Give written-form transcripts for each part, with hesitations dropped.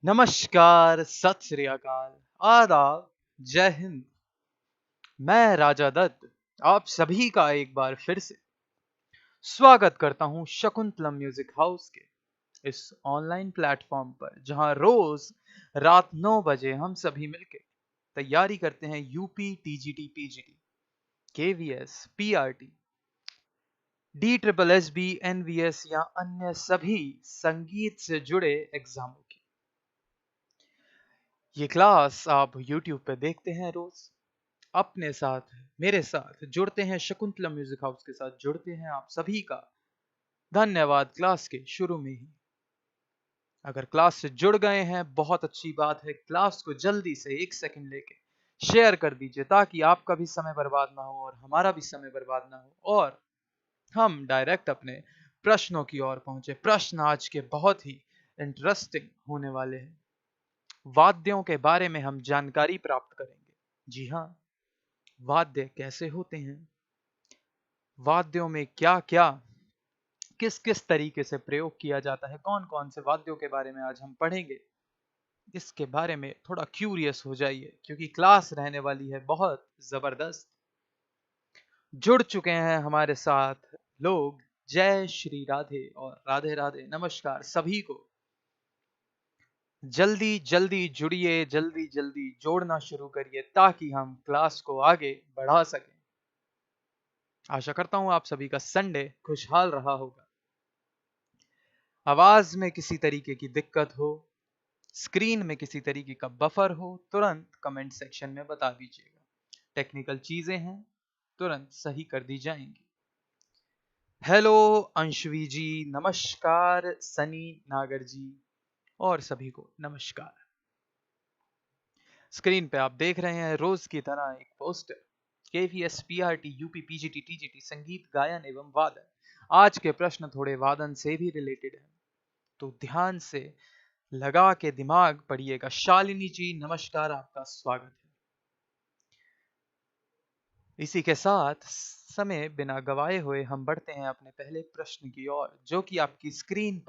नमस्कार, सत श्री अकाल, आदाब, जय हिंद। मैं राजा दत्त आप सभी का एक बार फिर से स्वागत करता हूं शकुंतलम म्यूजिक हाउस के इस ऑनलाइन प्लेटफॉर्म पर, जहां रोज रात 9 बजे हम सभी मिलकर तैयारी करते हैं UP, TGT, PGT, KVS, PRT, D triple S B, NVS या अन्य सभी संगीत से जुड़े एग्जामों की। ये क्लास आप YouTube पे देखते हैं रोज, अपने साथ मेरे साथ जुड़ते हैं, शकुंतला म्यूजिक हाउस के साथ जुड़ते हैं। आप सभी का धन्यवाद क्लास के शुरू में ही। अगर क्लास से जुड़ गए हैं बहुत अच्छी बात है। क्लास को जल्दी से 1 सेकंड लेके शेयर कर दीजिए ताकि आपका भी समय बर्बाद ना हो और हमारा भी समय बर्बाद ना हो और हम डायरेक्ट अपने प्रश्नों की ओर पहुंचे। प्रश्न आज के बहुत ही इंटरेस्टिंग होने वाले हैं। वाद्यों के बारे में हम जानकारी प्राप्त करेंगे। जी हाँ, वाद्य कैसे होते हैं, वाद्यों में क्या क्या किस किस तरीके से प्रयोग किया जाता है, कौन कौन से वाद्यों के बारे में आज हम पढ़ेंगे। इसके बारे में थोड़ा क्यूरियस हो जाइए क्योंकि क्लास रहने वाली है बहुत जबरदस्त। जुड़ चुके हैं हमारे साथ लोग। जय श्री राधे और राधे राधे, नमस्कार सभी को। जल्दी जल्दी जुड़िए, जल्दी जल्दी जोड़ना शुरू करिए ताकि हम क्लास को आगे बढ़ा सकें। आशा करता हूं आप सभी का संडे खुशहाल रहा होगा। आवाज में किसी तरीके की दिक्कत हो, स्क्रीन में किसी तरीके का बफर हो, तुरंत कमेंट सेक्शन में बता दीजिएगा। टेक्निकल चीजें हैं, तुरंत सही कर दी जाएंगी। हेलो अंशवी जी, नमस्कार सनी नागर जी और सभी को नमस्कार। स्क्रीन पे आप देख रहे हैं रोज की तरह एक poster, KVS, PRT, UP, PGT, TGT, संगीत, गायन एवं वादन। आज के प्रश्न थोड़े वादन से भी रिलेटेड हैं, तो ध्यान से लगा के दिमाग पढ़िएगा। शालिनी जी नमस्कार, आपका स्वागत है। इसी के साथ समय बिना गवाए हुए हम बढ़ते हैं अपने पहले प्रश्न की ओर, जो कि आपकी स्क्रीन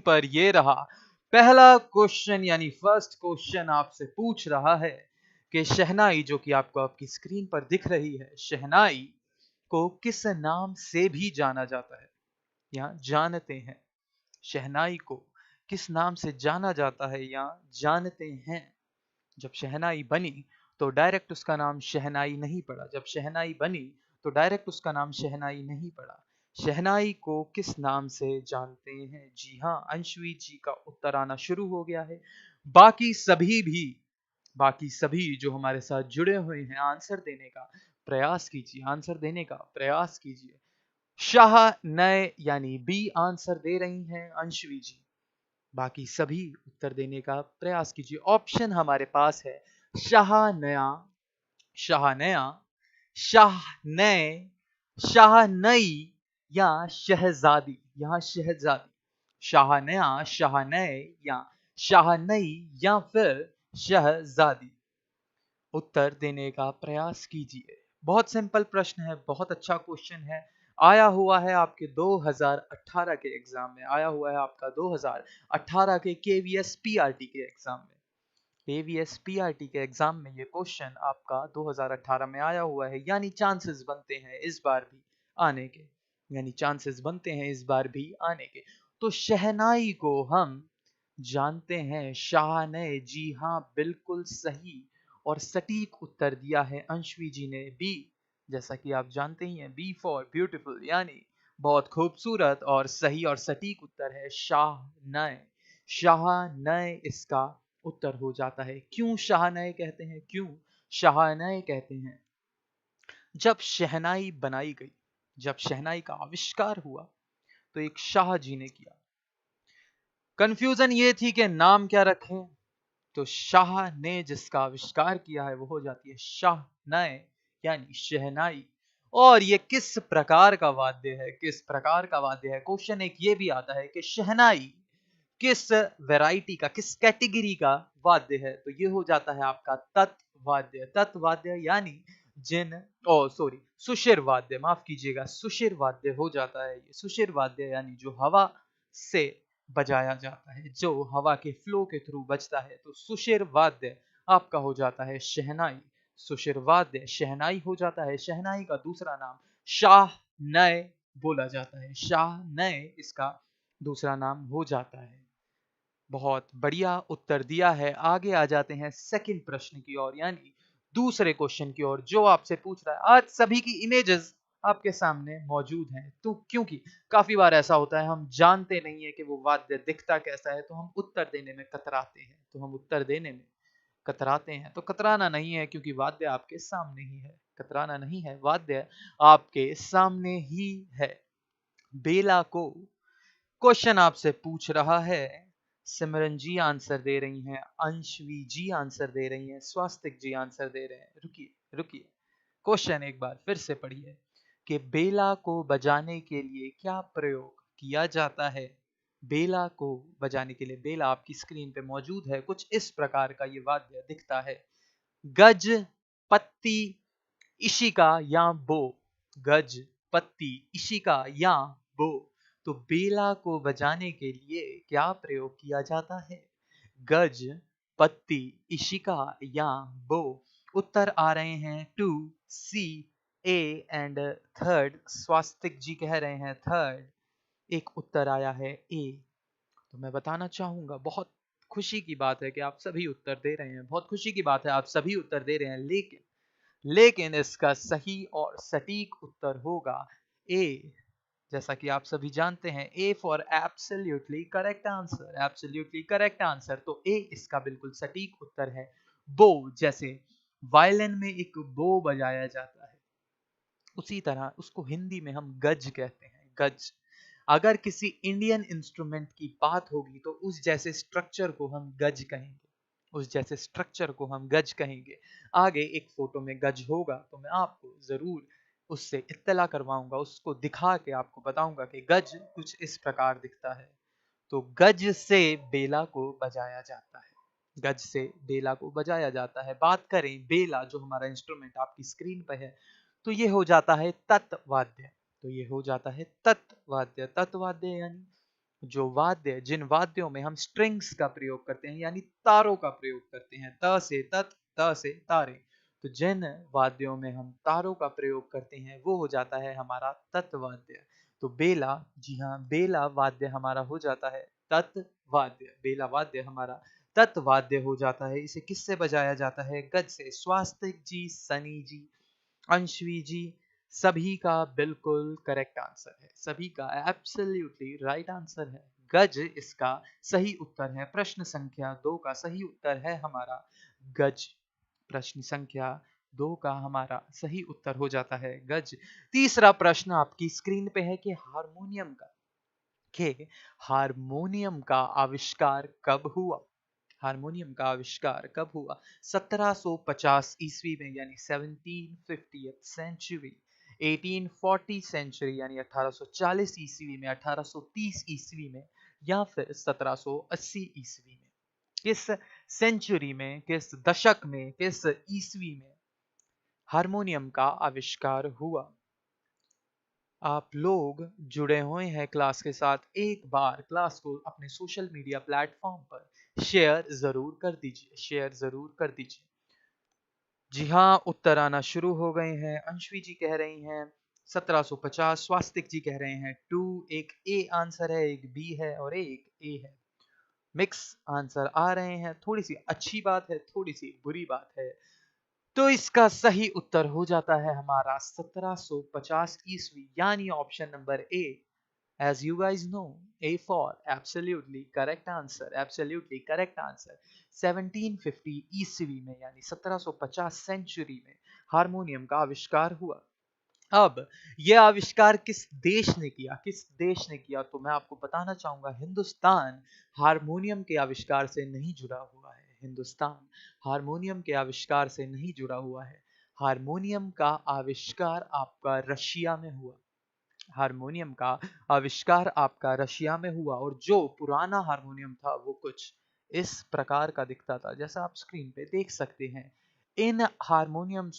पर ये रहा। पहला क्वेश्चन यानी फर्स्ट क्वेश्चन आपसे पूछ रहा है कि शहनाई, जो कि आपको आपकी स्क्रीन पर दिख रही है, शहनाई को किस नाम से भी जाना जाता है या जानते हैं। शहनाई को किस नाम से जाना जाता है या जानते हैं। जब शहनाई बनी तो डायरेक्ट उसका नाम शहनाई नहीं पड़ा। जब शहनाई बनी तो डायरेक्ट उसका नाम शहनाई नहीं पड़ा। शहनाई को किस नाम से जानते हैं। जी हाँ, अंशवी जी का उत्तर आना शुरू हो गया है। बाकी सभी जो हमारे साथ जुड़े हुए हैं, आंसर देने का प्रयास कीजिए। शाह नए यानी बी आंसर दे रही हैं अंशवी जी। बाकी सभी उत्तर देने का प्रयास कीजिए। ऑप्शन हमारे पास है शाह नया, शाह नया, शाह नए, शाह नई या शहजादी। यहाँ शहजादी, शाह नया, शाह नए या शाह नई या फिर शहजादी। उत्तर देने का प्रयास कीजिए। बहुत सिंपल प्रश्न है, बहुत अच्छा क्वेश्चन है। आया हुआ है आपके 2018 के एग्जाम में, आया हुआ है आपका 2018 के केवीएस पीआरटी के एग्जाम में। केवीएस पीआरटी के एग्जाम में ये क्वेश्चन आपका 2018 में आया हुआ है, यानी चांसेस बनते हैं इस बार भी आने के, तो शहनाई को हम जानते हैं शाहनए। जी हाँ, बिल्कुल सही और सटीक उत्तर दिया है अंशवी जी ने, बी। जैसा कि आप जानते ही हैं, बी फॉर ब्यूटीफुल, यानी बहुत खूबसूरत और सही और सटीक उत्तर है शाहनए। शाहनए इसका उत्तर हो जाता है। क्यों शाहनए कहते हैं, क्यों शाहनए कहते हैं? जब शहनाई बनाई गई, जब शहनाई का आविष्कार हुआ तो एक शाह जी ने किया। कंफ्यूजन ये थी कि नाम क्या रखें, तो शाह ने जिसका आविष्कार किया है वो हो जाती है शाहनए यानी शहनाई। और ये किस प्रकार का वाद्य है, क्वेश्चन एक ये भी आता है कि शहनाई किस वैरायटी का, किस कैटेगरी का वाद्य है, तो ये हो जाता है आपका तत्वाद्य यानी सुशिर वाद्य, माफ कीजिएगा, सुशिर वाद्य हो जाता है। ये सुशिर वाद्य यानी जो हवा से बजाया जाता है, जो हवा के फ्लो के थ्रू बजता है। तो सुशिर वाद्य आपका हो जाता है शहनाई। सुशिर वाद्य शहनाई हो जाता है। शहनाई का दूसरा नाम शाह नय बोला जाता है। शाह नय इसका दूसरा नाम हो जाता है। बहुत बढ़िया उत्तर दिया है। आगे आ जाते हैं सेकंड प्रश्न की ओर, यानी दूसरे क्वेश्चन की ओर, जो आपसे पूछ रहा है। आज सभी की इमेजेस आपके सामने मौजूद हैं, तो क्योंकि काफी बार ऐसा होता है हम जानते नहीं है कि वो वाद्य दिखता कैसा है, तो हम उत्तर देने में कतराते हैं। तो कतराना नहीं है, क्योंकि वाद्य आपके सामने ही है। कतराना नहीं है, वाद्य आपके सामने ही है। बेला को क्वेश्चन आपसे पूछ रहा है। सिमरन जी आंसर दे रही हैं, अंशवी जी आंसर दे रही हैं, स्वास्तिक जी आंसर दे रहे हैं। रुकिए रुकिए, क्वेश्चन एक बार फिर से पढ़िए कि बेला को बजाने के लिए क्या प्रयोग किया जाता है। बेला को बजाने के लिए, बेला आपकी स्क्रीन पे मौजूद है। कुछ इस प्रकार का ये वाद्य दिखता है। गज, पत्ती, इशिका या बो। गज, पत्ती, इशिका या बो। तो बेला को बजाने के लिए क्या प्रयोग किया जाता है। गज, पत्ती, इशिका या बो। उत्तर आ रहे हैं 2C, A एंड थर्ड स्वास्तिक जी कह रहे हैं थर्ड। एक उत्तर आया है A। तो मैं बताना चाहूंगा, बहुत खुशी की बात है कि आप सभी उत्तर दे रहे हैं। बहुत खुशी की बात है आप सभी उत्तर दे रहे हैं, लेकिन इसका सही और सटीक उत्तर होगा ए। जैसा कि आप सभी जानते हैं, A for absolutely correct answer. Absolutely correct answer, तो ए इसका बिल्कुल सटीक उत्तर है। बो, जैसे वायलिन में एक बो बजाया जाता है, उसी तरह उसको हिंदी में हम गज कहते हैं। गज। अगर किसी इंडियन इंस्ट्रूमेंट की बात होगी तो उस जैसे स्ट्रक्चर को हम गज कहेंगे। उस जैसे स्ट्रक्चर को हम गज कहेंगे। आगे एक फोटो में गज होगा तो मैं आपको जरूर उससे इत्तला करवाऊंगा, उसको दिखा के आपको बताऊंगा कि गज कुछ इस प्रकार दिखता है। तो गज से बेला को बजाया जाता है। गज से बेला को बजाया जाता है। बात करें बेला, जो हमारा इंस्ट्रूमेंट आपकी स्क्रीन पर है, तो ये हो जाता है तत्वाद्य। तो ये हो जाता है तत्वाद्य। तत्वाद्य यानी जो वाद्य, जिन वाद्यों में हम स्ट्रिंग्स का प्रयोग करते हैं, यानी तारों का प्रयोग करते हैं। त से तत्, त से तारे। तो जिन वाद्यों में हम तारों का प्रयोग करते हैं वो हो जाता है हमारा तत्वाद्य। तो बेला, जी हाँ, बेला वाद्य हमारा हो जाता है तत्वाद्य। बेला वाद्य हमारा तत्वाद्य हो जाता है। इसे किससे बजाया जाता है। गज से। स्वास्तिक जी, सनी जी, अंशवी जी, सभी का बिल्कुल करेक्ट आंसर है। सभी का एब्सोल्युटली राइट आंसर है। गज इसका सही उत्तर है। प्रश्न संख्या 2 का सही उत्तर है हमारा गज। प्रश्न संख्या 2 का हमारा सही उत्तर हो जाता है गज। तीसरा प्रश्न आपकी स्क्रीन पे है कि हारमोनियम का आविष्कार कब हुआ। हारमोनियम का आविष्कार कब हुआ। 1750 ईस्वी में, यानी 1750th सेंचुरी। 1840 सेंचुरी यानी 1840 ईस्वी में, 1830 ईस्वी में, या फिर 1780 ईस्वी में। किस सेंचुरी में, किस दशक में, किस ईस्वी में हारमोनियम का आविष्कार हुआ। आप लोग जुड़े हुए हैं क्लास के साथ, एक बार क्लास को अपने सोशल मीडिया प्लेटफॉर्म पर शेयर जरूर कर दीजिए। शेयर जरूर कर दीजिए। जी हाँ, उत्तर आना शुरू हो गए हैं। अंशवी जी कह रही हैं 1750। स्वास्तिक जी कह रहे हैं 2। एक ए आंसर है, एक बी है और एक ए है। मिक्स आंसर आ रहे हैं। थोड़ी सी अच्छी बात है, थोड़ी सी बुरी बात है। तो इसका सही उत्तर हो जाता है हमारा 1750 ईस्वी, यानी option number A. As you guys know, A for absolutely correct answer, absolutely correct answer। 1750 ईस्वी में, यानी 1750 सेंचुरी में हारमोनियम का आविष्कार हुआ। अब यह आविष्कार किस देश ने किया, किस देश ने किया, तो मैं आपको बताना चाहूंगा हिंदुस्तान हारमोनियम के आविष्कार से नहीं जुड़ा हुआ है। हिंदुस्तान हारमोनियम के आविष्कार से नहीं जुड़ा हुआ है। हारमोनियम का आविष्कार आपका रशिया में हुआ। हारमोनियम का आविष्कार आपका रशिया में हुआ, और जो पुराना हारमोनियम था वो कुछ इस प्रकार का दिखता था, जैसा आप स्क्रीन पे देख सकते हैं। इन हारमोनियम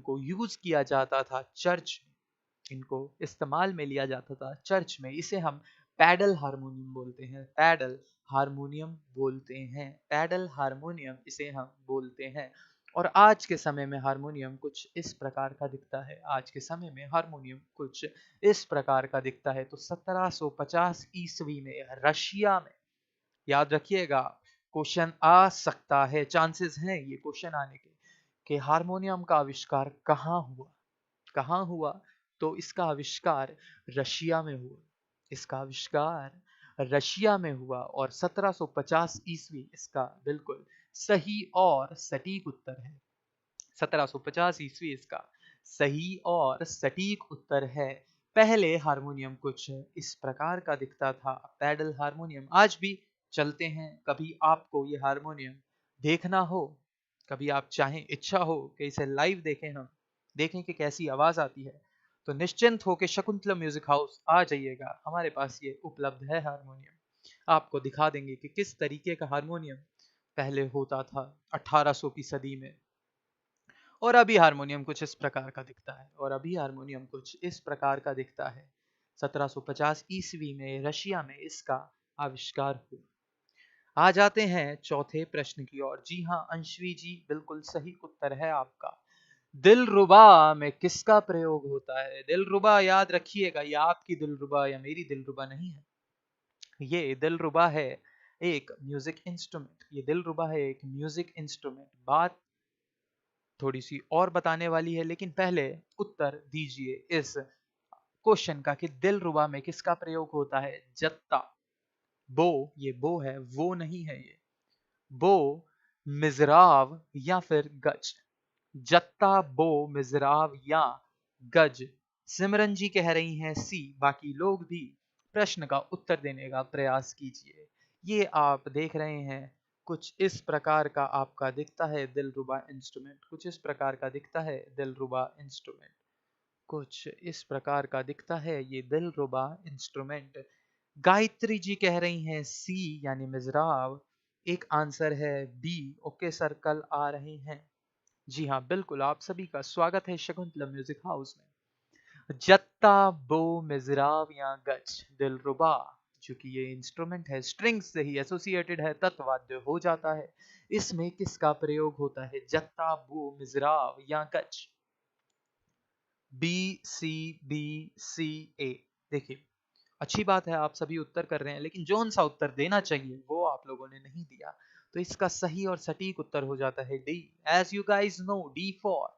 को यूज किया जाता था चर्च में। इनको इस्तेमाल में लिया जाता था चर्च में। इसे हम पैडल हारमोनियम बोलते हैं, पैडल हारमोनियम बोलते हैं, पैडल हारमोनियम इसे हम बोलते हैं। और आज के समय में हारमोनियम कुछ इस प्रकार का दिखता है, आज के समय में हारमोनियम कुछ इस प्रकार का दिखता है। तो 1750 ईस्वी में रशिया में, याद रखिएगा क्वेश्चन आ सकता है, चांसेस हैं ये क्वेश्चन आने के, कि हारमोनियम का आविष्कार कहाँ हुआ, कहाँ हुआ? तो इसका आविष्कार रशिया में हुआ, इसका आविष्कार रशिया में हुआ। और 1750 ईस्वी इसका बिल्कुल सही और सटीक उत्तर है। 1750 ईस्वी इसका सही और सटीक उत्तर है। पहले हारमोनियम कुछ इस प्रकार का दिखता था, पैडल हारमोनियम आज भी चलते हैं। कभी आपको ये हारमोनियम देखना हो, कभी आप चाहें, इच्छा हो कि इसे लाइव देखें, हम देखें कि कैसी आवाज आती है, तो निश्चिंत हो के शकुंतला म्यूजिक हाउस आ जाइएगा। हमारे पास ये उपलब्ध है हारमोनियम। आपको दिखा देंगे कि किस तरीके का हारमोनियम पहले होता था 1800 की सदी में, और अभी हारमोनियम कुछ इस प्रकार का दिखता है, और अभी हारमोनियम कुछ इस प्रकार का दिखता है। 1750 ईस्वी में रशिया में इसका आविष्कार हुआ। आ जाते हैं चौथे प्रश्न की ओर। जी हाँ अंशवी जी, बिल्कुल सही उत्तर है आपका। दिलरुबा में किसका प्रयोग होता है? दिलरुबा याद रखिएगा, ये आपकी दिलरुबा या मेरी दिलरुबा नहीं है, ये दिलरुबा है एक म्यूजिक इंस्ट्रूमेंट, ये दिलरुबा है एक म्यूजिक इंस्ट्रूमेंट। बात थोड़ी सी और बताने वाली है, लेकिन पहले उत्तर दीजिए इस क्वेश्चन का कि दिलरुबा में किसका प्रयोग होता है? जत्ता, बो, ये बो है, वो नहीं है ये, बो, मिजराव या फिर गज। जत्ता, बो, मिजराव या गज। सिमरन जी कह रही हैं सी, बाकी लोग भी प्रश्न का उत्तर देने का प्रयास कीजिए। ये आप देख रहे हैं कुछ इस प्रकार का आपका दिखता है दिलरुबा इंस्ट्रूमेंट, कुछ इस प्रकार का दिखता है दिलरुबा इंस्ट्रूमेंट, कुछ इस प्रकार का दिखता है ये दिलरुबा इंस्ट्रूमेंट। गायत्री जी कह रही हैं सी यानी मिजराव, एक आंसर है बी। ओके सर्कल आ रहे हैं। जी हाँ बिल्कुल, आप सभी का स्वागत है शकुंतला म्यूजिक हाउस में। जत्ता, बो, मिजराव या गज। दिलरुबा चूंकि ये इंस्ट्रूमेंट है, स्ट्रिंग्स से ही एसोसिएटेड है, तत्वाद्य हो जाता है। इसमें किसका प्रयोग होता है? जत्ता, बो, मिजराव या गज। बी सी, बी सी, ए। देखिए अच्छी बात है आप सभी उत्तर कर रहे हैं, लेकिन जोन सा उत्तर देना चाहिए वो आप लोगों ने नहीं दिया। तो इसका सही और सटीक उत्तर हो जाता है D. As you guys know, D for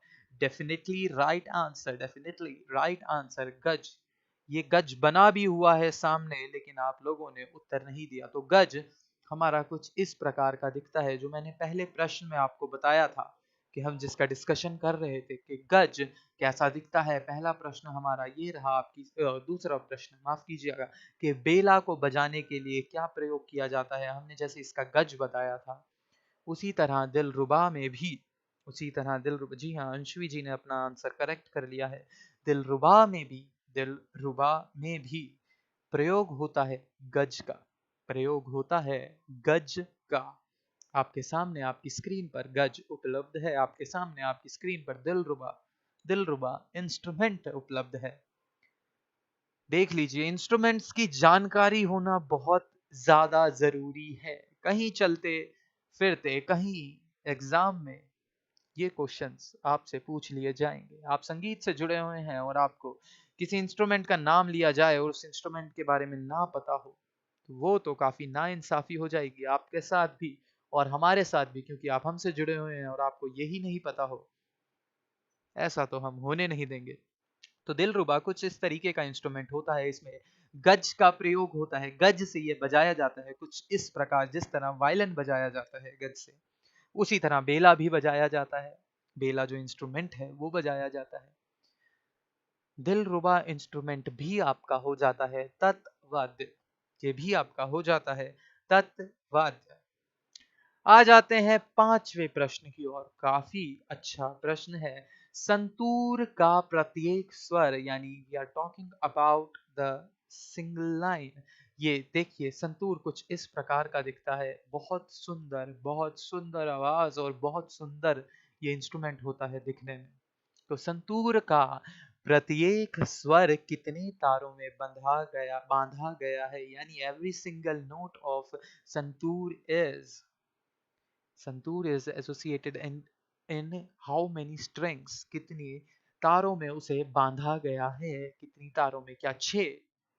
definitely right answer, definitely right answer गज। ये गज बना भी हुआ है सामने, लेकिन आप लोगों ने उत्तर नहीं दिया। तो गज हमारा कुछ इस प्रकार का दिखता है, जो मैंने पहले प्रश्न में आपको बताया था कि हम जिसका डिस्कशन कर रहे थे कि गज कैसा दिखता है। पहला प्रश्न हमारा ये रहा, आपकी दूसरा प्रश्न माफ कीजिएगा, कि बेला को बजाने के लिए क्या प्रयोग किया जाता है। हमने जैसे इसका गज बताया था, उसी तरह दिलरुबा में भी, उसी तरह दिलरुबा, जी हाँ अंशवी जी ने अपना आंसर करेक्ट कर लिया है। दिलरुबा में भी, दिलरुबा में भी प्रयोग होता है गज का, प्रयोग होता है गज का। आपके सामने आपकी स्क्रीन पर गज उपलब्ध है, आपके सामने आपकी स्क्रीन पर दिलरुबा, दिलरुबा इंस्ट्रूमेंट उपलब्ध है। देख लीजिए, इंस्ट्रूमेंट्स की जानकारी होना बहुत ज्यादा जरूरी है। कहीं चलते फिरते, कहीं एग्जाम में ये क्वेश्चंस आपसे पूछ लिए जाएंगे। आप संगीत से जुड़े हुए हैं और आपको किसी इंस्ट्रूमेंट का नाम लिया जाए और उस इंस्ट्रूमेंट के बारे में ना पता हो, तो वो तो काफी नाइंसाफी हो जाएगी आपके साथ भी और हमारे साथ भी, क्योंकि आप हमसे जुड़े हुए हैं और आपको यही नहीं पता हो, ऐसा तो हम होने नहीं देंगे। तो दिलरुबा कुछ इस तरीके का इंस्ट्रूमेंट होता है, इसमें गज का प्रयोग होता है, गज से ये बजाया जाता है कुछ इस प्रकार, जिस तरह वायलिन बजाया जाता है गज से, उसी तरह बेला भी बजाया जाता है, बेला जो इंस्ट्रूमेंट है वो बजाया जाता है। दिलरुबा इंस्ट्रूमेंट भी आपका हो जाता है तत्वाद्य, ये भी आपका हो जाता है तत्वाद्य। आ जाते हैं पांचवें प्रश्न की ओर। काफी अच्छा प्रश्न है। संतूर का प्रत्येक स्वर, यानी we are talking about the single line. ये देखिए संतूर कुछ इस प्रकार का दिखता है, बहुत सुंदर आवाज और बहुत सुंदर ये इंस्ट्रूमेंट होता है दिखने में। तो संतूर का प्रत्येक स्वर कितने तारों में बांधा गया है, यानी every single note of santoor is associated in how many strings, कितनी तारों में उसे बांधा गया है, कितनी तारों में, क्या 6,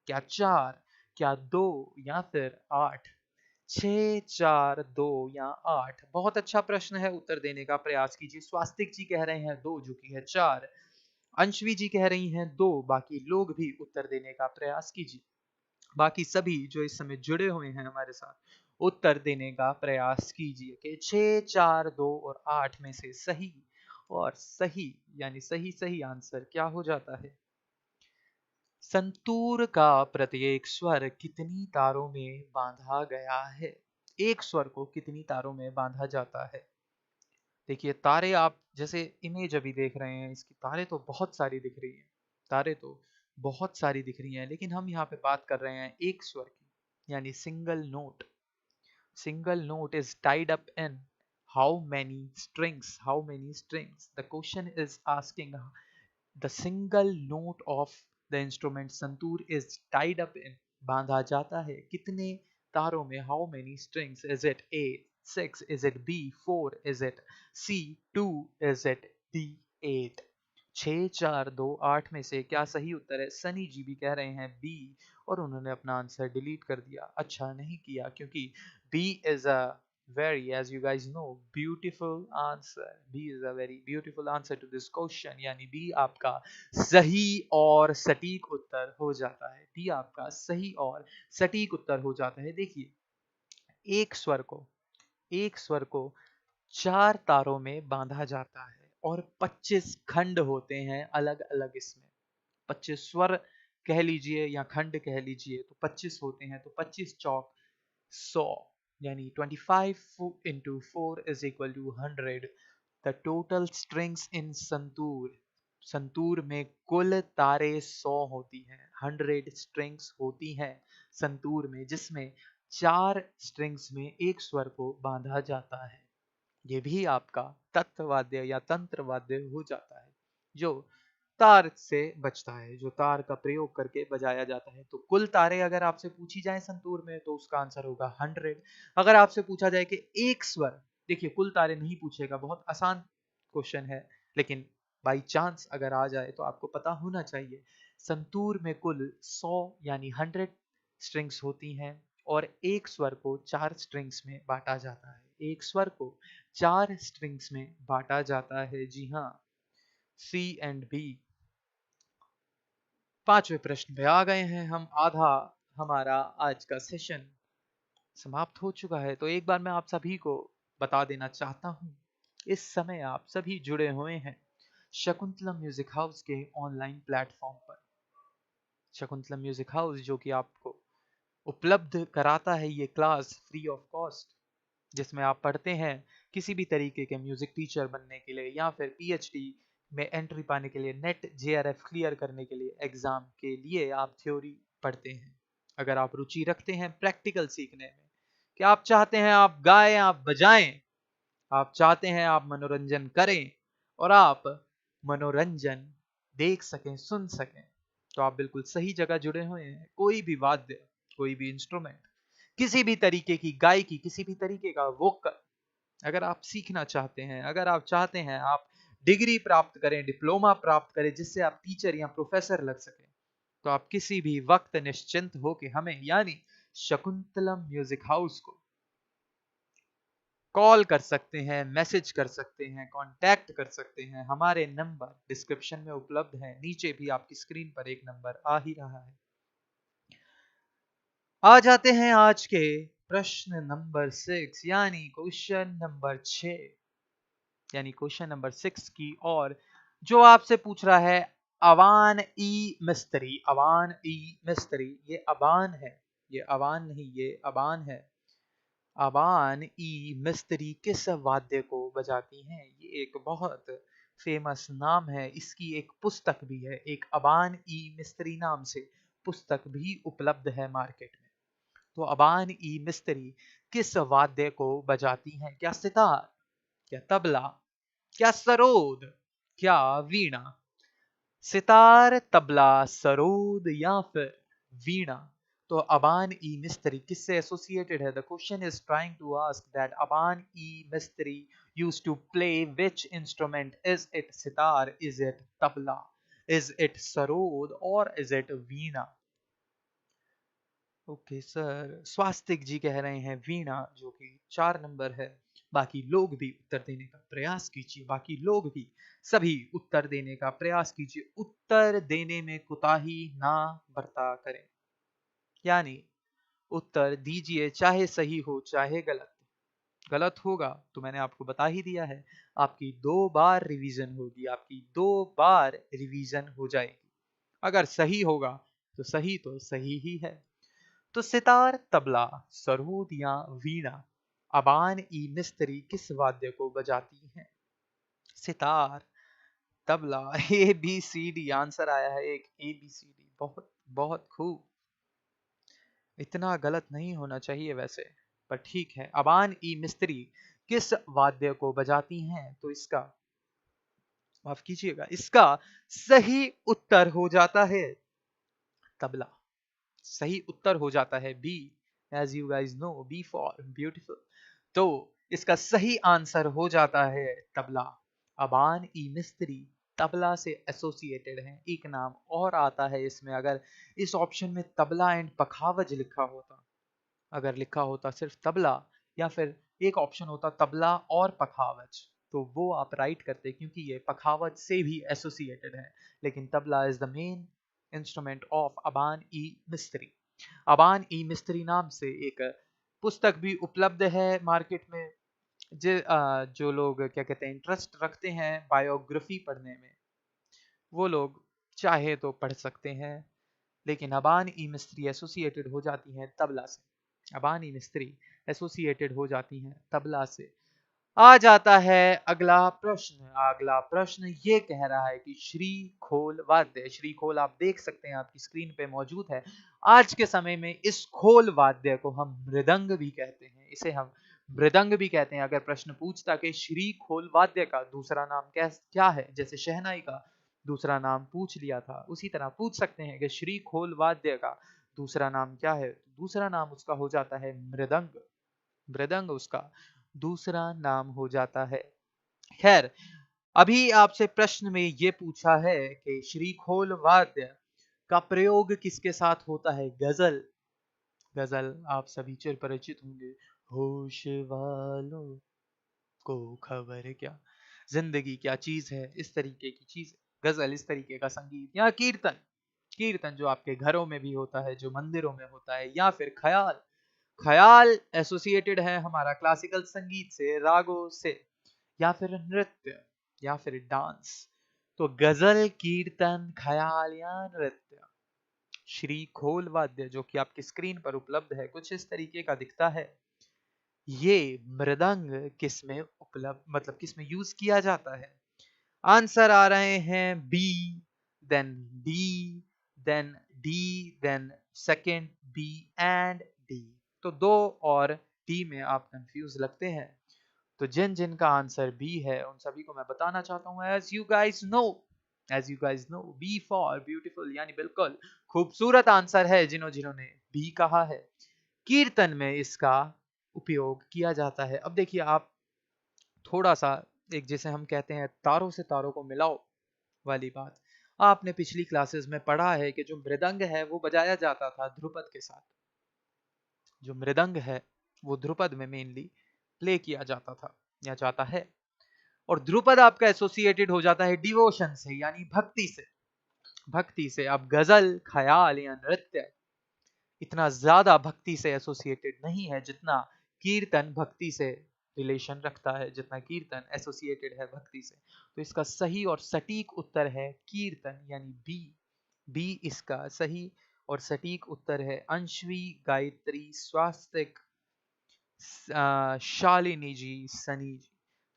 क्या 4, क्या 2 या फिर 8? 6, 4, 2 या 8? बहुत अच्छा प्रश्न है, उत्तर देने का प्रयास कीजिए। स्वास्तिक जी कह रहे हैं 2, जो कि है 4। अंशवी जी कह रही हैं 2, बाकी लोग भी उत्तर देने का प्रयास कीजिए। बाकी सभी जो इस समय जुड़े हुए हैं हमारे साथ, उत्तर देने का प्रयास कीजिए कि 6, 4, 2 और 8 में से सही और सही, यानी सही सही आंसर क्या हो जाता है? संतूर का प्रत्येक स्वर कितनी तारों में बांधा गया है? एक स्वर को कितनी तारों में बांधा जाता है? देखिए तारे, आप जैसे इमेज अभी देख रहे हैं, इसकी तारे तो बहुत सारी दिख रही हैं, तारे तो बहुत सारी दिख रही हैं, लेकिन हम यहाँ पे बात कर रहे हैं एक स्वर की, यानी single note. Single note is tied up in how many strings? The question is asking the single note of the instrument santoor is tied up in, बांधा जाता है कितने तारों में? How many strings? Is it A 6? Is it B 4? Is it C 2? Is it D 8? 6, 4, 2, 8 में से क्या सही उत्तर है? सनी जी भी कह रहे हैं बी, और उन्होंने अपना आंसर डिलीट कर दिया। अच्छा नहीं किया, क्योंकि B is a very, as you guys know, beautiful answer. B is a very beautiful answer to this question, यानी B आपका सही और सटीक उत्तर हो जाता है। B आपका सही और सटीक उत्तर हो जाता है। देखिए एक स्वर को 4 तारों में बांधा जाता है और 25 खंड होते हैं अलग अलग इसमें। 25 स्वर कह लीजिए या खंड कह लीजिए, तो 25 होते हैं, तो 25 चौक 100, यानी 25 into 4 is equal to 100. The total strings in santoor में कुल तारे 100 होती हैं, 100 स्ट्रिंग्स होती हैं संतूर में, जिसमें 4 स्ट्रिंग्स में एक स्वर को बांधा जाता है। ये भी आपका तत्ववाद्य या तंत्रवाद्य हो जाता है, जो तार से बचता है, जो तार का प्रयोग करके बजाया जाता है। तो कुल तारे अगर आपसे पूछी जाए संतूर में, तो उसका आंसर होगा 100। अगर आपसे पूछा जाए कि एक स्वर, देखिए कुल तारे नहीं पूछेगा, बहुत आसान क्वेश्चन है, लेकिन बाई चांस अगर आ जाए तो आपको पता होना चाहिए। संतूर में कुल 100 यानी 100 स्ट्रिंग्स होती हैं, और एक स्वर को 4 स्ट्रिंग्स में बांटा जाता है। एक स्वर को 4 स्ट्रिंग्स में बांटा जाता है। जी हाँ, सी एंड बी। 5वें प्रश्न पे आ गए हैं हम। आधा हमारा आज का सेशन समाप्त हो चुका है। तो एक बार मैं आप सभी को बता देना चाहता हूँ, इस समय आप सभी जुड़े हुए हैं शकुंतलम म्यूजिक हाउस के ऑनलाइन प्लेटफॉर्म पर। शकुंतलम म्यूजिक हाउस जो कि आपको उपलब्ध कराता है ये क्लास फ्री ऑफ कॉस्ट, जिसमें आप पढ़ते हैं किसी भी तरीके के म्यूजिक टीचर बनने के लिए, या फिर पीएचडी में एंट्री पाने के लिए, नेट जेआरएफ क्लियर करने के लिए, एग्जाम के लिए आप थ्योरी पढ़ते हैं। अगर आप रुचि रखते हैं प्रैक्टिकल सीखने में, कि आप चाहते हैं आप गाएं, आप बजाएं, आप चाहते हैं आप मनोरंजन करें और आप मनोरंजन देख सकें, सुन सकें, तो आप बिल्कुल सही जगह जुड़े हुए हैं। कोई भी वाद्य, कोई भी इंस्ट्रूमेंट, किसी भी तरीके की गायकी, किसी भी तरीके का वोकल अगर आप सीखना चाहते हैं, अगर आप चाहते हैं आप डिग्री प्राप्त करें, डिप्लोमा प्राप्त करें, जिससे आप टीचर या प्रोफेसर लग सकें, तो आप किसी भी वक्त निश्चिंत हो के हमें, यानी शकुंतलम म्यूजिक हाउस को कॉल कर सकते हैं, मैसेज कर सकते हैं, कांटेक्ट कर सकते हैं। हमारे नंबर डिस्क्रिप्शन में उपलब्ध है, नीचे भी आपकी स्क्रीन पर एक नंबर आ ही रहा है। आ जाते हैं आज के प्रश्न नंबर 6, यानी क्वेश्चन नंबर 6, यानी क्वेश्चन नंबर 6 की, और जो आपसे पूछ रहा है अवान ई मिस्त्री। अवान ई मिस्त्री, ये अबान है, ये अवान नहीं, ये अबान है। अबान ई मिस्त्री किस वाद्य को बजाती हैं? ये एक बहुत फेमस नाम है, इसकी एक पुस्तक भी है, एक अबान ई मिस्त्री नाम से पुस्तक भी उपलब्ध है मार्केट में। तो अबान ई मिस्त्री किस वाद्य को बजाती हैं? क्या सितार, क्या तबला, क्या सरोद, क्या वीणा? सितार, तबला, सरोद या फिर वीणा। तो अबान ई मिस्त्री किससे एसोसिएटेड है? The question is trying to ask that Aban E Mistry used to play which instrument? Is it sitar, is it tabla, is it sarod or is it veena? Okay sir, Swastik ji कह रहे हैं वीणा, जो कि 4 नंबर है। बाकी लोग भी उत्तर देने का प्रयास कीजिए, बाकी लोग भी सभी उत्तर देने का प्रयास कीजिए। उत्तर देने में कुताही ना बरता करें, यानी उत्तर दीजिए, चाहे सही हो चाहे गलत। गलत होगा तो मैंने आपको बता ही दिया है, आपकी 2 बार रिवीजन होगी, आपकी 2 बार रिवीजन हो जाएगी। अगर सही होगा तो सही ही है। तो सितार, तबला, सरोद या वीणा अबान ई मिस्त्री किस वाद्य को बजाती हैं? Sitar, tabla, A B C D. Answer आया है एक ए बी सी डी। बहुत बहुत खूब। इतना गलत नहीं होना चाहिए वैसे, पर ठीक है। अबान ई मिस्त्री किस वाद्य को बजाती हैं? तो इसका, माफ कीजिएगा, इसका सही उत्तर हो जाता है तबला। सही उत्तर हो जाता है B, as you guys know, B for beautiful. तो इसका सही आंसर हो जाता है तबला। अबान ई मिस्त्री तबला से एसोसिएटेड हैं। एक नाम और आता है इसमें, अगर इस ऑप्शन में तबला एंड पखावज लिखा होता, अगर लिखा होता सिर्फ तबला, या फिर एक ऑप्शन होता तबला और पखावज, तो वो आप राइट करते, क्योंकि ये पखावज से भी एसोसिएटेड है। लेकिन tabla is the main instrument of Aban E Mistry. Aban E मिस्त्री नाम से एक पुस्तक भी उपलब्ध है मार्केट में। जो लोग क्या कहते हैं, इंटरेस्ट रखते हैं बायोग्राफी पढ़ने में, वो लोग चाहे तो पढ़ सकते हैं। लेकिन अबान ई मिस्त्री एसोसिएटेड हो जाती हैं तबला से। अबान ई मिस्त्री एसोसिएटेड हो जाती हैं तबला से। आ जाता है अगला प्रश्न। अगला प्रश्न ये कह रहा है कि श्री खोल वाद्य, श्री खोल आप देख सकते हैं आपकी स्क्रीन पे मौजूद है। आज के समय में इस खोल वाद्य को हम मृदंग भी कहते हैं, इसे हम मृदंग भी कहते हैं। अगर प्रश्न पूछता कि श्री खोल वाद्य का दूसरा नाम क्या है, जैसे शहनाई का दूसरा नाम पूछ लिया था, उसी तरह पूछ सकते हैं कि श्री खोल वाद्य का दूसरा नाम क्या है? दूसरा नाम उसका हो जाता है मृदंग। मृदंग उसका दूसरा नाम हो जाता है। खैर, अभी आपसे प्रश्न में ये पूछा है कि श्रीखोल वाद्य का प्रयोग किसके साथ होता है? गजल। गजल आप सभी चिर परिचित होंगे। होश वालों को खबर क्या, जिंदगी क्या चीज है, इस तरीके की चीज। गजल इस तरीके का संगीत, या कीर्तन। कीर्तन जो आपके घरों में भी होता है, जो मंदिरों में होता है, या फिर ख्याल। ख्याल एसोसिएटेड है हमारा क्लासिकल संगीत से, रागों से, या फिर नृत्य, या फिर डांस। तो गजल, कीर्तन, ख्याल या नृत्य। श्री खोल वाद्य जो कि आपकी स्क्रीन पर उपलब्ध है, कुछ इस तरीके का दिखता है। ये मृदंग किस में उपलब्ध, मतलब किस में यूज किया जाता है? आंसर आ रहे हैं B, then D, then D, then second B and D. तो दो और डी में आप कंफ्यूज लगते हैं। तो जिन जिन का आंसर बी है उन सभी को मैं बताना चाहता हूं, as you guys know, as you guys know, B for beautiful, यानी बिल्कुल खूबसूरत आंसर है जिन्होंने बी कहा है। कीर्तन में इसका उपयोग किया जाता है। अब देखिए आप, थोड़ा सा एक, जैसे हम कहते हैं तारों से तारों को मिलाओ वाली बात, आपने पिछली क्लासेस में पढ़ा है कि जो मृदंग है वो बजाया जाता था ध्रुपद के साथ। जो मृदंग है वो ध्रुपद में मेनली प्ले किया जाता था या जाता है। और ध्रुपद आपका एसोसिएटेड हो जाता है डिवोशन से, यानी भक्ति से। भक्ति से। अब गजल, ख्याल या नृत्य इतना ज्यादा भक्ति से एसोसिएटेड नहीं है जितना कीर्तन भक्ति से रिलेशन रखता है, जितना कीर्तन एसोसिएटेड है भक्ति से। तो इसका सही और सटीक उत्तर है कीर्तन, यानी बी। बी इसका सही और सटीक उत्तर है। अंशवी, गायत्री, स्वास्तिक, शालिनी जी, सनी जी,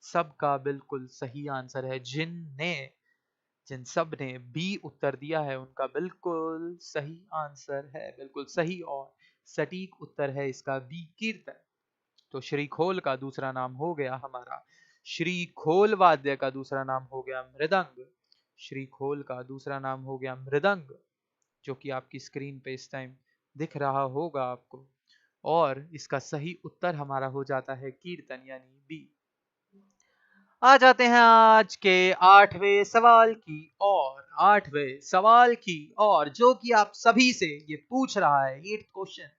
सबका बिल्कुल सही आंसर है। जिन सब ने बी उत्तर दिया है उनका बिल्कुल सही आंसर है, बिल्कुल सही और सटीक उत्तर है इसका बी, कीर्तन। तो श्रीखोल का दूसरा नाम हो गया हमारा, श्रीखोल वाद्य का दूसरा नाम हो गया मृदंग। श्रीखोल का दूसरा नाम हो गया मृदंग, जो कि आपकी स्क्रीन पे इस टाइम दिख रहा होगा आपको। और इसका सही उत्तर हमारा हो जाता है कीर्तन यानी बी। आ जाते हैं आज के 8वें सवाल की और 8वें सवाल की और जो कि आप सभी से ये पूछ रहा है, 8th क्वेश्चन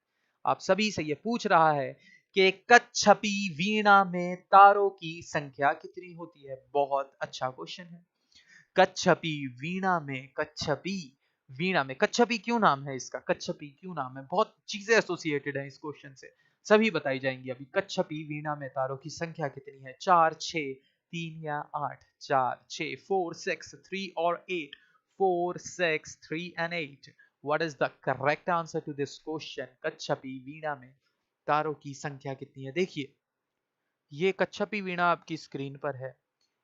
आप सभी से ये पूछ रहा है कि कच्छपी वीणा में तारों की संख्या कितनी होती है। बहुत अच्छा क्वेश्चन है। कच्छपी वीणा में, कच्छपी वीणा में, कच्छपी क्यों नाम है इसका, कच्छपी क्यों नाम है, बहुत चीजें एसोसिएटेड हैं इस क्वेश्चन से, सभी बताई जाएंगी अभी। कच्छपी वीणा में तारों की संख्या कितनी है, 4, 6, 3 या 8, 4, 6, 4, 6, 3 और 8, 4, 6, 3 and 8। What is the correct answer to this question? कच्छपी वीणा में तारों की संख्या कितनी है। देखिए ये कच्छपी वीणा आपकी स्क्रीन पर है।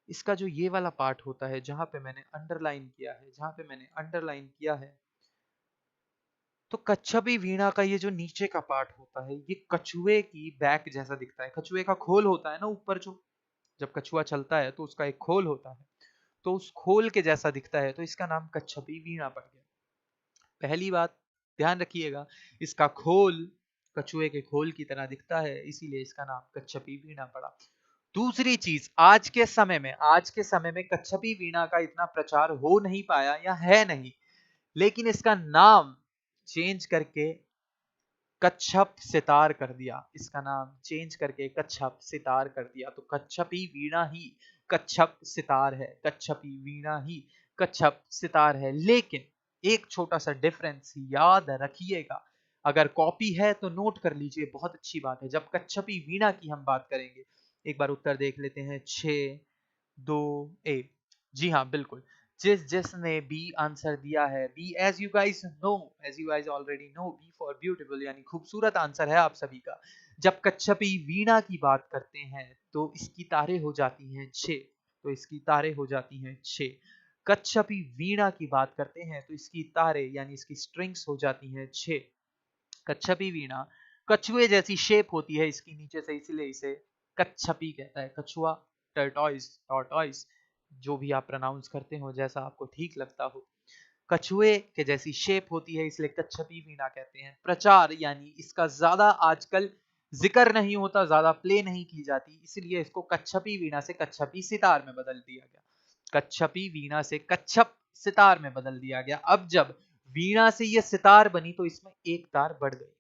इसका जो ये वाला पार्ट होता है जहां पे मैंने अंडरलाइन किया है, जहां पे मैंने अंडरलाइन किया है, तो कच्छपी वीणा का ये जो नीचे का पार्ट होता है ये कछुए की बैक जैसा दिखता है। कछुए का खोल होता है ना ऊपर, जो जब कछुआ चलता है तो उसका एक खोल होता है, तो उस खोल के जैसा दिखता है, तो इसका नाम कच्छपी वीणा पड़ गया। पहली बात ध्यान रखिएगा, इसका खोल कछुए के खोल की तरह दिखता है, इसीलिए इसका नाम कच्छपी वीणा पड़ा। दूसरी चीज, आज के समय में कच्छपी वीणा का इतना प्रचार हो नहीं पाया या है नहीं, लेकिन इसका नाम चेंज करके कच्छप सितार कर दिया। इसका नाम चेंज करके कच्छप सितार कर दिया, तो कच्छपी वीणा ही कच्छप सितार है, कच्छपी वीणा ही कच्छप सितार है। लेकिन एक छोटा सा डिफरेंस याद रखिएगा, अगर कॉपी है तो नोट कर लीजिए, बहुत अच्छी बात है। जब कच्छपी वीणा की हम बात करेंगे, एक बार उत्तर देख लेते हैं, 6, 2, 1। जी हाँ बिल्कुल, जिसने बी आंसर दिया है, B as you guys know, as you guys already know, B for beautiful यानी खूबसूरत आंसर है आप सभी का। जब कच्छपी वीणा की बात करते हैं तो इसकी तारें हो जाती हैं 6, तो इसकी तारें हो जाती हैं 6। कच्छपी वीणा की बात करते हैं तो इसकी तारें यानी इसकी स्ट्रिंग्स हो जाती हैं 6। कच्छपी वीणा कछुए जैसी शेप होती है इसकी नीचे से, इसलिए इसे कच्छपी कहता है। कछुआ, टर्टॉइस, टॉर्टॉइस, जो भी आप प्रोनाउंस करते हो, जैसा आपको ठीक लगता हो। कछुए के जैसी शेप होती है इसलिए कच्छपी वीणा कहते हैं। प्रचार यानी इसका ज्यादा आजकल जिक्र नहीं होता, ज्यादा प्ले नहीं की जाती, इसलिए इसको कच्छपी वीणा से कच्छपी सितार में बदल दिया गया। कच्छपी वीणा से कच्छप सितार में बदल दिया गया। अब जब वीणा से ये सितार बनी तो इसमें एक तार बढ़ गई।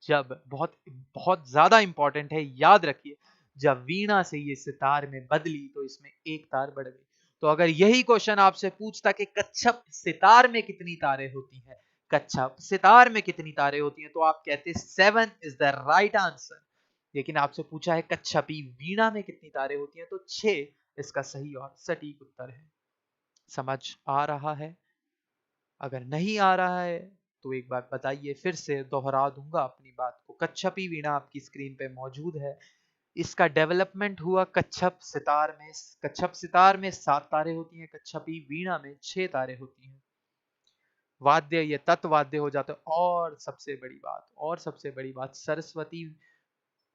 जब बहुत बहुत ज्यादा इंपॉर्टेंट है, याद रखिए, जब वीणा से ये सितार में बदली तो इसमें एक तार बढ़ गई। तो अगर यही क्वेश्चन आपसे पूछता कि कच्छप सितार में कितनी तारें होती हैं, कच्छप सितार में कितनी तारें होती हैं, तो आप कहते 7 इज द राइट आंसर। लेकिन आपसे पूछा है कच्छपी वीणा में कितनी तारें होती हैं, तो 6 इसका सही और सटीक उत्तर है। समझ आ रहा है? अगर नहीं आ रहा है तो एक बार बताइए, फिर से दोहरा दूंगा अपनी बात को। कच्छपी वीणा आपकी स्क्रीन पे मौजूद है। इसका डेवलपमेंट हुआ कच्छप सितार में। कच्छप सितार में 7 तारे होती हैं, कच्छपी वीणा में 6 तारे होती हैं। वाद्य ये तत्वाद्य हो जाते हैं। और सबसे बड़ी बात, सरस्वती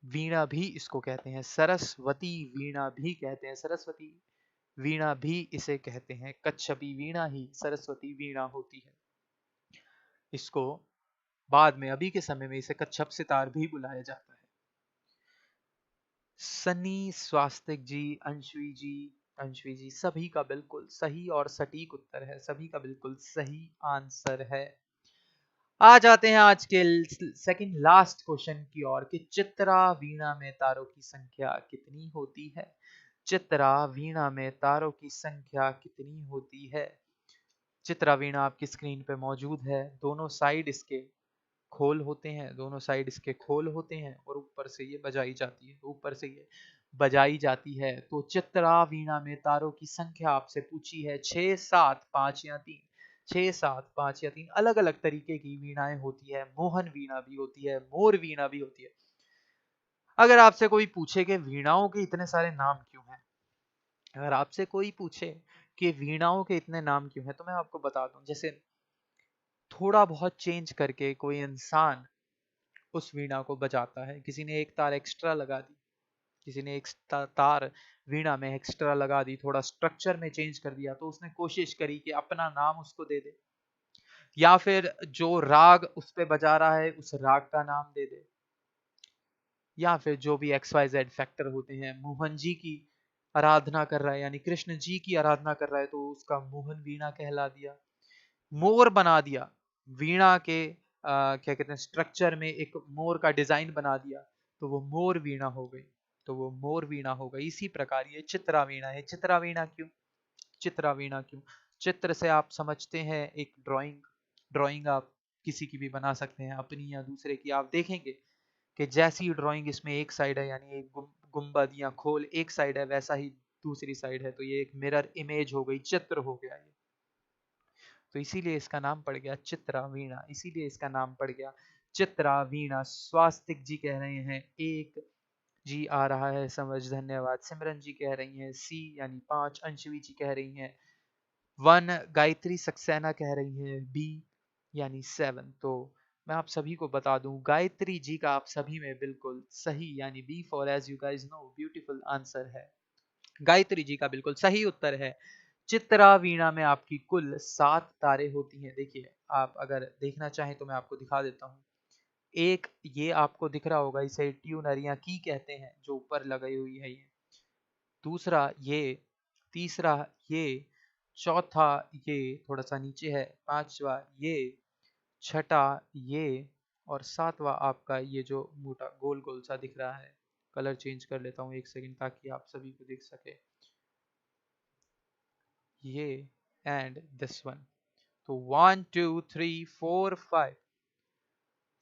वीणा भी इसको कहते हैं, सरस्वती वीणा भी कहते हैं, सरस्वती वीणा भी इसे कहते हैं। कच्छपी वीणा ही सरस्वती वीणा होती है। इसको बाद में, अभी के समय में इसे कच्छप सितार भी बुलाया जाता है। सनी, स्वास्तिक जी, अंशवी जी सभी का बिल्कुल सही और सटीक उत्तर है, सभी का बिल्कुल सही आंसर है। आ जाते हैं आज के सेकंड लास्ट क्वेश्चन की ओर कि चित्रा वीणा में तारों की संख्या कितनी होती है। चित्रा वीणा में तारों की संख्या कितनी होती है। चित्रा वीणा आपकी स्क्रीन पे मौजूद है। दोनों साइड इसके खोल होते हैं, दोनों साइड इसके खोल होते हैं और ऊपर से ये बजाई जाती है, ऊपर से ये बजाई जाती है। तो चित्रा वीणा में तारों की संख्या आपसे पूछी है 6, 7, 5 या 3। 6, 7, 5 या 3 अलग अलग तरीके की वीणाएं होती है। मोहन वीणा भी होती है, मोर वीणा भी होती है। अगर आपसे कोई पूछे कि वीणाओं के इतने सारे नाम क्यों हैं, अगर आपसे कोई पूछे कि वीणाओं के इतने नाम क्यों हैं, तो मैं आपको बता दूं, जैसे थोड़ा बहुत चेंज करके कोई इंसान उस वीणा को बजाता है, किसी ने एक तार एक्स्ट्रा लगा दी, किसी ने एक तार वीणा में एक्स्ट्रा लगा दी, थोड़ा स्ट्रक्चर में चेंज कर दिया, तो उसने कोशिश करी कि अपना नाम उसको दे दे, या फिर जो राग उस पे बजा रहा है उस राग का नाम दे दे, या फिर जो भी XYZ फैक्टर होते हैं। मोहन जी की आराधना कर रहा है यानी कृष्ण जी की आराधना कर रहा है, तो उसका मोहन वीणा कहला दिया। मोर बना दिया, वीणा के क्या कहते हैं स्ट्रक्चर में एक मोर का डिजाइन बना दिया, तो वो मोर वीणा हो गई, तो वो मोर वीणा हो गई। इसी प्रकार ये चित्रा वीणा है। चित्रा वीणा क्यों? चित्रा वीणा क्यों? चित्र से आप समझते हैं एक ड्राइंग, ड्राइंग आप किसी की भी बना सकते हैं, अपनी या दूसरे की। आप देखेंगे कि जैसी ड्राइंग इसमें एक साइड है यानी एक गुंबद या खोल एक साइड है, वैसा ही दूसरी साइड है, तो ये एक मिरर इमेज हो गई, चित्र हो गया ये। तो इसीलिए इसका नाम पड़ गया चित्रा वीणा, इसीलिए इसका नाम पड़ गया चित्रा वीणा। स्वास्तिक जी कह रहे हैं एक, जी आ रहा है समझ, धन्यवाद। सिमरन जी कह रही हैं सी यानी 5, अंशवी जी कह रही हैं 1, गायत्री सक्सेना कह रही है बी यानी 7। तो मैं आप सभी को बता दूं, गायत्री जी का आप सभी में बिल्कुल सही यानी B for as you guys know beautiful answer है। गायत्री जी का बिल्कुल सही उत्तर है। चित्रा वीणा में आपकी कुल 7 तारे होती हैं। देखिए, आप अगर देखना चाहें तो मैं आपको दिखा देता हूँ। एक ये आपको दिख रहा होगा, इसे ट्यूनर या की कहते हैं, जो ऊपर लगाई हुई है ये। दूसरा ये, तीसरा ये, चौथा ये थोड़ा सा नीचे है, पांचवा ये, छठा ये, और सातवां आपका ये जो मोटा गोल गोल सा दिख रहा है। कलर चेंज कर लेता हूँ एक सेकंड ताकि आप सभी को दिख सके, ये एंड दिस वन। तो 1 2 3 4 5,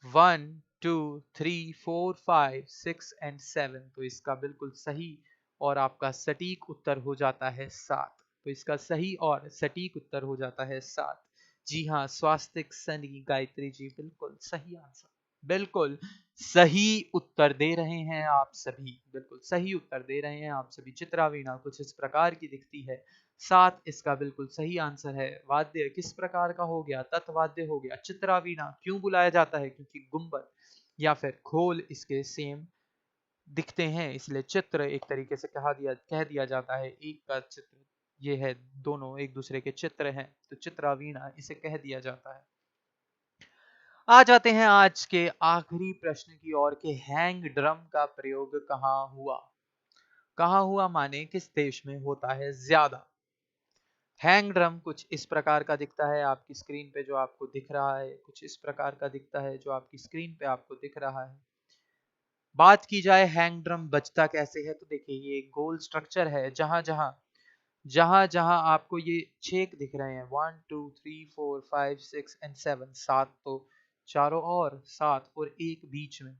1 2 3 4 5 6 एंड 7, तो इसका बिल्कुल सही और आपका सटीक उत्तर हो जाता है 7। तो इसका सही और सटीक उत्तर हो जाता है 7। जी हाँ, स्वास्तिक सनी गायत्री जी बिल्कुल सही आंसर, बिल्कुल सही उत्तर दे रहे हैं आप सभी, बिल्कुल सही उत्तर दे रहे हैं आप सभी। चित्रावीणा कुछ इस प्रकार की दिखती है। 7 इसका बिल्कुल सही आंसर है। वाद्य किस प्रकार का हो गया? तत्वाद्य हो गया। चित्रावीणा क्यों बुलाया जाता है? क्योंकि गुंबद या फिर खोल इसके सेम दिखते हैं, इसलिए चित्र एक तरीके से कह दिया जाता है एक का चित्र, ये है दोनों एक दूसरे के चित्र हैं, तो चित्रावीणा इसे कह दिया जाता है। आ जाते हैं आज के आखिरी प्रश्न की ओर के हैंग ड्रम का प्रयोग कहाँ हुआ? कहाँ हुआ माने किस देश में होता है ज्यादा? हैंग ड्रम कुछ इस प्रकार का दिखता है आपकी स्क्रीन पे, जो आपको दिख रहा है कुछ इस प्रकार का दिखता है जो आपकी स्क्रीन पे आपको दिख रहा है। बात की जाए हैंग ड्रम बजता कैसे है, तो देखिए ये एक गोल स्ट्रक्चर है, जहां जहां आपको ये छेक दिख रहे हैं 1 2 3 4 5 6 एंड 7, 7 तो चारों और 7 और एक बीच में,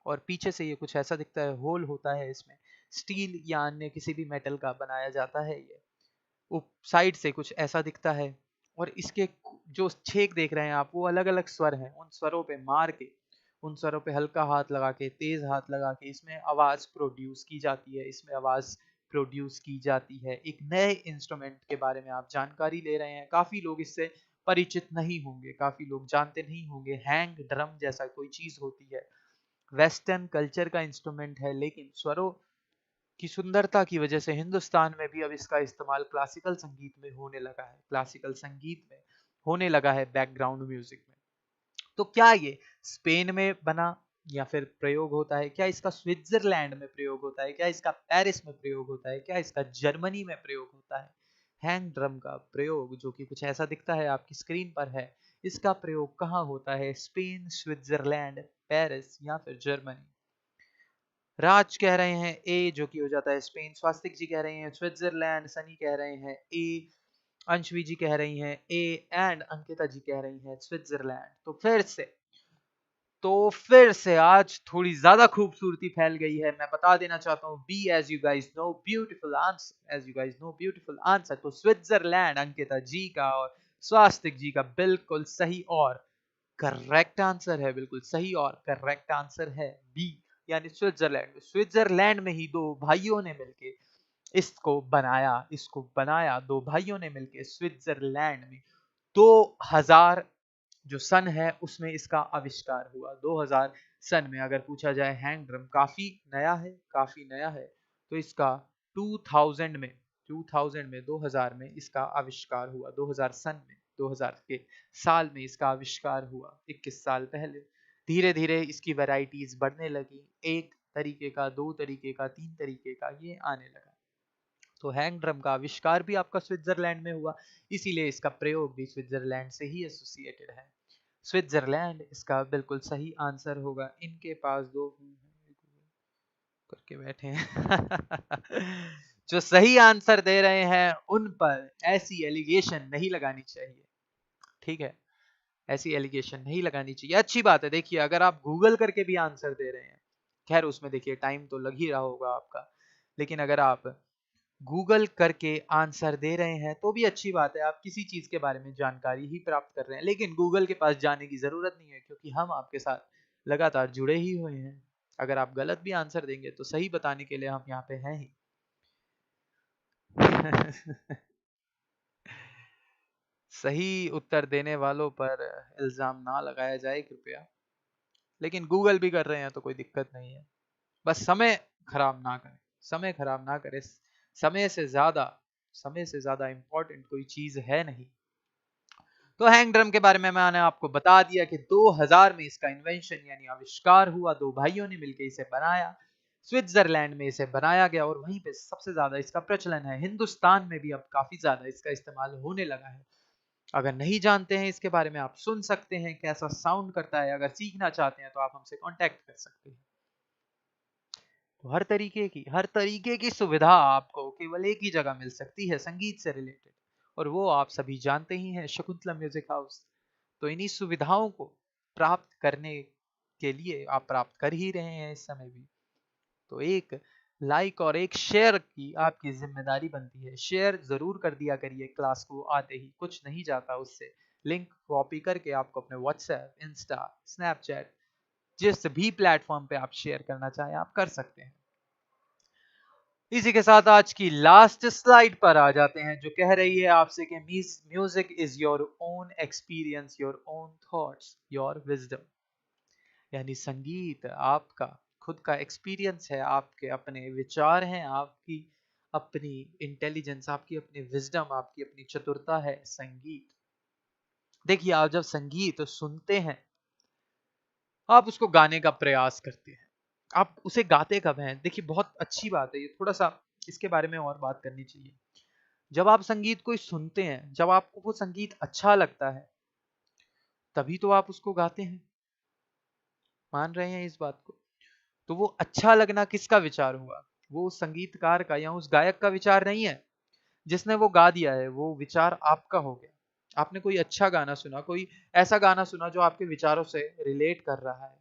और पीछे से ये कुछ ऐसा दिखता है, होल होता है इसमें, स्टील या अन्य किसी भी मेटल का बनाया जाता है ये। साइड से कुछ ऐसा दिखता है, और इसके जो छेक देख रहे हैं आप, वो अलग अलग स्वर हैं, उन स्वरों पे मार के, उन स्वरों पे हल्का हाथ लगा के, तेज हाथ लगा के इसमें आवाज प्रोड्यूस की जाती है, इसमें आवाज प्रोड्यूस की जाती है। एक नए इंस्ट्रूमेंट के बारे में आप जानकारी ले रहे हैं, काफी लोग इससे परिचित नहीं होंगे, काफी लोग जानते नहीं होंगे हैंग ड्रम जैसा कोई चीज होती है। वेस्टर्न कल्चर का इंस्ट्रूमेंट है, लेकिन स्वरों की सुंदरता की वजह से हिंदुस्तान में भी अब इसका इस्तेमाल क्लासिकल संगीत में होने लगा है, क्लासिकल संगीत में होने लगा है, बैकग्राउंड म्यूजिक में। तो क्या ये स्पेन में बना या फिर प्रयोग होता है? क्या इसका स्विट्जरलैंड में प्रयोग होता है? क्या इसका पेरिस में प्रयोग होता है? क्या इसका जर्मनी में प्रयोग होता है? हैंग ड्रम का प्रयोग जो कि कुछ ऐसा दिखता है आपकी स्क्रीन पर है, इसका प्रयोग कहाँ होता है? स्पेन, स्विट्जरलैंड, पेरिस या फिर जर्मनी? राज कह रहे हैं ए, जो कि हो जाता है स्पेन। स्वास्तिक जी कह रहे हैं स्विट्जरलैंड। सनी कह रहे हैं ए। अंशवी जी कह रही हैं ए, एंड अंकिता जी कह रही हैं स्विट्जरलैंड। तो फिर से आज थोड़ी ज्यादा खूबसूरती फैल गई है। मैं बता देना चाहता हूँ B as you guys know beautiful answer, as you guys know beautiful answer. तो स्विट्जरलैंड अंकिता जी का और स्वास्तिक जी का बिल्कुल सही और करेक्ट आंसर है, बिल्कुल सही और करेक्ट आंसर है बी, यानी स्विट्जरलैंड। स्विट्जरलैंड में ही दो भाइयों ने मिलके इसको बनाया दो भाइयों ने मिलके स्विट्जरलैंड में 2000 जो सन है उसमें इसका आविष्कार हुआ 2000 सन में। अगर पूछा जाए हैंग ड्रम काफी नया है, काफी नया है, तो इसका 2000 में 2000 में इसका आविष्कार हुआ। 2000 सन में, 2000 के साल में इसका आविष्कार हुआ, 21 साल पहले। धीरे धीरे इसकी वैरायटीज बढ़ने लगी, एक तरीके का, दो तरीके का, तीन तरीके का, ये आने लगा। तो हैंग ड्रम का आविष्कार भी आपका स्विट्जरलैंड में हुआ, इसीलिए इसका प्रयोग भी स्विट्जरलैंड से ही एसोसिएटेड है। स्विट्जरलैंड इसका बिल्कुल सही आंसर होगा। इनके पास दो करके बैठे हैं जो सही आंसर दे रहे हैं उन पर ऐसी एलिगेशन नहीं लगानी चाहिए, ठीक है, ऐसी एलिगेशन नहीं लगानी चाहिए। अच्छी बात है। देखिए, अगर आप गूगल करके भी आंसर दे रहे हैं, खैर उसमें देखिए टाइम तो लग ही रहा होगा आपका, लेकिन अगर आप गूगल करके आंसर दे रहे हैं तो भी अच्छी बात है, आप किसी चीज के बारे में जानकारी ही प्राप्त कर रहे हैं। लेकिन गूगल के पास जाने की जरूरत नहीं है, क्योंकि हम आपके साथ लगातार जुड़े ही हुए हैं। अगर आप गलत भी आंसर देंगे तो सही बताने के लिए हम यहाँ पे हैं ही सही उत्तर देने वालों पर इल्जाम ना लगाया जाए कृपया। लेकिन गूगल भी कर रहे हैं तो कोई दिक्कत नहीं है, बस समय खराब ना करें, समय खराब ना करें। समय से ज्यादा इंपॉर्टेंट कोई चीज है नहीं। तो हैंग ड्रम के बारे में मैंने आपको बता दिया कि 2000 में इसका इन्वेंशन यानी आविष्कार हुआ, दो भाइयों ने मिलकर इसे बनाया, स्विट्जरलैंड में इसे बनाया गया और वहीं पे सबसे ज्यादा इसका प्रचलन है। हिंदुस्तान में भी अब काफी ज्यादा इसका इस्तेमाल होने लगा है। अगर नहीं जानते हैं इसके बारे में, आप सुन सकते हैं कैसा साउंड करता है। अगर सीखना चाहते हैं तो आप हमसे कांटेक्ट कर सकते हैं। तो हर तरीके की सुविधा आपको केवल एक ही जगह मिल सकती है संगीत से रिलेटेड, और वो आप सभी जानते ही हैं, शकुंतला म्यूजिक हाउस। तो इन्हीं सुविधाओं को प्राप्त करने के लिए आप प्राप्त कर ही रहे हैं इस समय भी। तो एक लाइक और एक शेयर की आपकी जिम्मेदारी बनती है। शेयर जरूर कर दिया करिए, क्लास को आते ही कुछ नहीं जाता उससे। लिंक कॉपी करके आपको अपने व्हाट्सएप, इंस्टा, स्नैपचैट, जिस भी प्लेटफॉर्म पे आप शेयर करना चाहें आप कर सकते हैं। इसी के साथ आज की लास्ट स्लाइड पर आ जाते हैं, जो कह रही है आपसे कि music is your own experience, your own thoughts, your wisdom. यानी संगीत आपका खुद का एक्सपीरियंस है, आपके अपने विचार हैं, आपकी अपनी इंटेलिजेंस, आपकी अपनी विजडम, आपकी अपनी चतुरता है संगीत। देखिए, आप जब संगीत सुनते हैं, आप उसको गाने का प्रयास करते हैं, आप उसे गाते कब हैं? देखिए, बहुत अच्छी बात है ये, थोड़ा सा इसके बारे में और बात करनी चाहिए। जब आप संगीत को सुनते हैं, जब आपको वो संगीत अच्छा लगता है, तभी तो आप उसको गाते हैं। मान रहे हैं इस बात को? तो वो अच्छा लगना किसका विचार हुआ? वो उस संगीतकार का या उस गायक का विचार नहीं है जिसने वो गा दिया है, वो विचार आपका हो गया। आपने कोई अच्छा गाना सुना, कोई ऐसा गाना सुना जो आपके विचारों से रिलेट कर रहा है।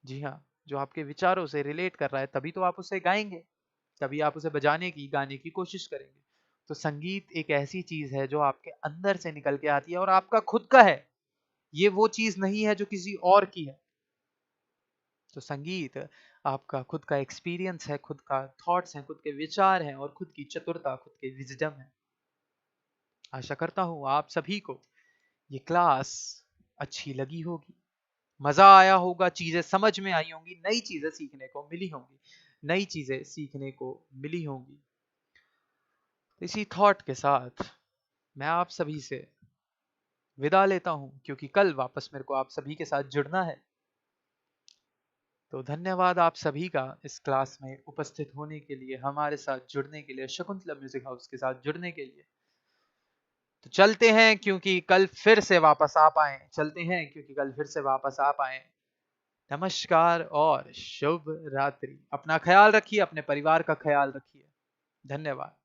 जी हाँ, जो आपके विचारों से रिलेट कर रहा है, तभी तो आप उसे गाएंगे, तभी आप उसे बजाने की, गाने की कोशिश करेंगे। तो संगीत एक ऐसी चीज है जो आपके अंदर से निकल के आती है और आपका खुद का है। ये वो चीज नहीं है जो किसी और की है। तो संगीत आपका खुद का एक्सपीरियंस है, खुद का थॉट्स हैं, खुद के विचार हैं और खुद की चतुरता, खुद के विजडम है। आशा करता हूं आप सभी को ये क्लास अच्छी लगी होगी, मजा आया होगा, चीजें समझ में आई होंगी, नई चीजें सीखने को मिली होंगी, नई चीजें सीखने को मिली होंगी। इसी थॉट के साथ मैं आप सभी से विदा लेता हूं, क्योंकि कल वापस मेरे को आप सभी के साथ जुड़ना है। तो धन्यवाद आप सभी का इस क्लास में उपस्थित होने के लिए, हमारे साथ जुड़ने के लिए, शकुंतला म्यूजिक हाउस के साथ जुड़ने के लिए। तो चलते हैं क्योंकि कल फिर से वापस आ पाए, चलते हैं क्योंकि कल फिर से वापस आ पाए। नमस्कार और शुभ रात्रि। अपना ख्याल रखिए, अपने परिवार का ख्याल रखिए। धन्यवाद।